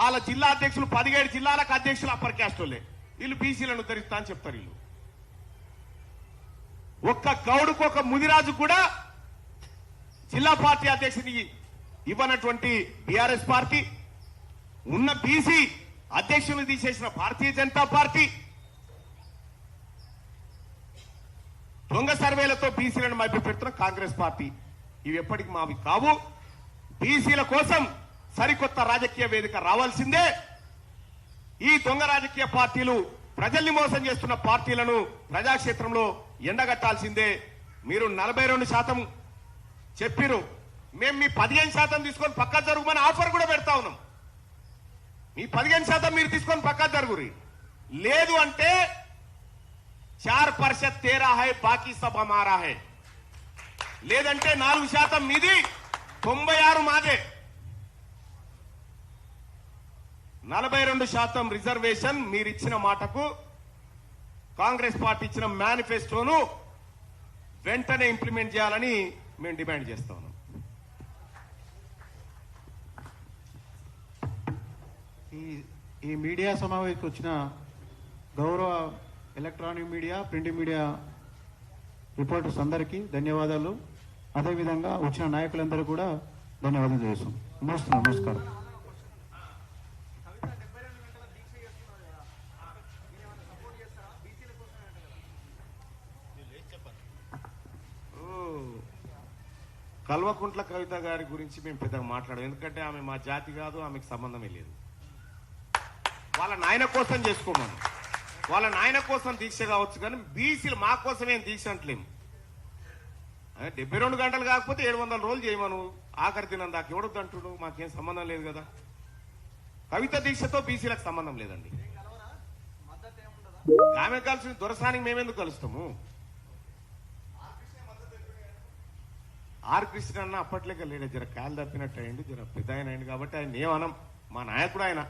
వాళ్ళ జిల్లా అధ్యక్షులు 17 జిల్లాలకు అధ్యక్షులు అప్పర్ క్యాస్ట్ వాళ్ళే. వీళ్ళు బీసీలను ఉద్ధరిస్తా అని చెప్తారు. వీళ్ళు ఒక్క గౌడుకు ఒక ముదిరాజు కూడా జిల్లా పార్టీ అధ్యక్షుని ఇవ్వనటువంటి బీఆర్ఎస్ పార్టీ, ఉన్న బీసీ అధ్యక్షులను తీసేసిన భారతీయ జనతా పార్టీ, దొంగ సర్వేలతో బీసీలను మభ్యపెడుతున్న కాంగ్రెస్ పార్టీ, ఇవి ఎప్పటికి మావి కావు. బీసీల కోసం సరికొత్త రాజకీయ వేదిక రావాల్సిందే. ఈ దొంగ రాజకీయ పార్టీలు ప్రజల్ని మోసం చేస్తున్న పార్టీలను ప్రజాక్షేత్రంలో ఎండగట్టాల్సిందే. మీరు 42% చెప్పిరు, మేము మీ 15% తీసుకొని పక్కా జరుగుమని ఆఫర్ కూడా పెడతా ఉన్నాం. మీ 15% మీరు తీసుకొని పక్కా జరుగురి. లేదు అంటే 4% తేరా హై, బాకీ సబ్ హమారా హై. లేదంటే 4% మీది, 96 మాదే. 42% రిజర్వేషన్ మీరిచ్చిన మాటకు కాంగ్రెస్ పార్టీ ఇచ్చిన మేనిఫెస్టోను వెంటనే ఇంప్లిమెంట్ చేయాలని మేము డిమాండ్ చేస్తా ఉన్నాం. ఈ మీడియా సమావేశంకి వచ్చిన గౌరవ electronic media, print media reporters అందరికీ ధన్యవాదాలు. అదేవిధంగా వచ్చిన నాయకులందరూ కూడా ధన్యవాదాలు చేస్తాం. నమస్కారం. కల్వకుంట్ల కవిత గారి గురించి మేము పెద్దగా మాట్లాడాం. ఎందుకంటే ఆమె మా జాతి కాదు, ఆమెకు సంబంధమే లేదు. వాళ్ళ నాయన కోసం చేసుకోమను, వాళ్ళ నాయన కోసం దీక్ష కావచ్చు, కానీ బీసీలు మా కోసం ఏం దీక్ష అంటలేము. 72 గంటలు కాకపోతే 700 రోజులు చేయమను, ఆఖరి దినం దాకా ఎవడొద్దు అంటుడు, మాకేం సంబంధం లేదు కదా. కవిత దీక్షతో బీసీలకు సంబంధం లేదండి. ఆమె కలిసి దొరసానికి మేమెందుకు కలుస్తాము? ఆర్ కృష్ణ అన్న అప్పట్లేక లేడు, జర కాలు తప్పినట్టు అయ్యిండు, జర పెద్ద ఆయన అయింది కాబట్టి ఆయన ఏమనం, మా నాయకుడు ఆయన.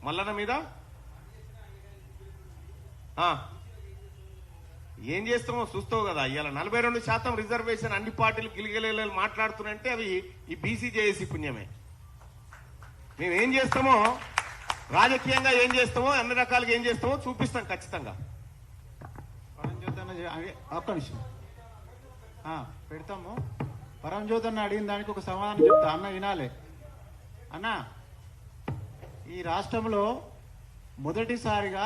మల్లన్న మీద ఏం చేస్తామో చూస్తావు కదా. ఇవాళ 42% రిజర్వేషన్ అన్ని పార్టీలు గిలిగిలి మాట్లాడుతున్నాయంటే అవి ఈ బీసీ జేఏసీ పుణ్యమే. మేమేం చేస్తామో, రాజకీయంగా ఏం చేస్తామో, అన్ని రకాలుగా ఏం చేస్తామో చూపిస్తాం ఖచ్చితంగా. ఒక్క నిమిషం పెడతాము. పరంజ్యోతి అన్న అడిగిన దానికి ఒక సమాధానం చెప్తా. అన్న వినాలి అన్న. ఈ రాష్ట్రంలో మొదటిసారిగా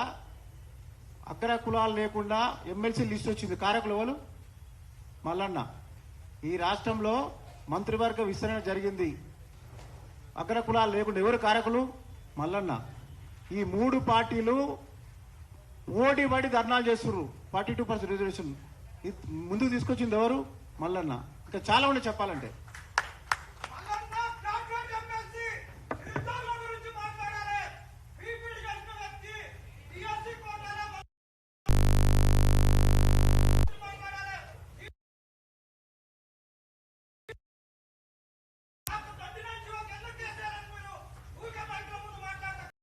అగ్ర కులాలు లేకుండా ఎమ్మెల్సీ లిస్ట్ వచ్చింది. కారకులు ఎవరు? మల్లన్న. ఈ రాష్ట్రంలో మంత్రివర్గ విస్తరణ జరిగింది. అగ్ర కులాలు లేకుండా ఎవరు కారకులు? మల్లన్న. ఈ 3 పార్టీలు ఓడి పడి ధర్నాలు చేస్తున్నారు. 42% రిజర్వేషన్ ముందుకు తీసుకొచ్చింది ఎవరు? మల్లన్న. ఇంకా చాలా ఉండే చెప్పాలంటే.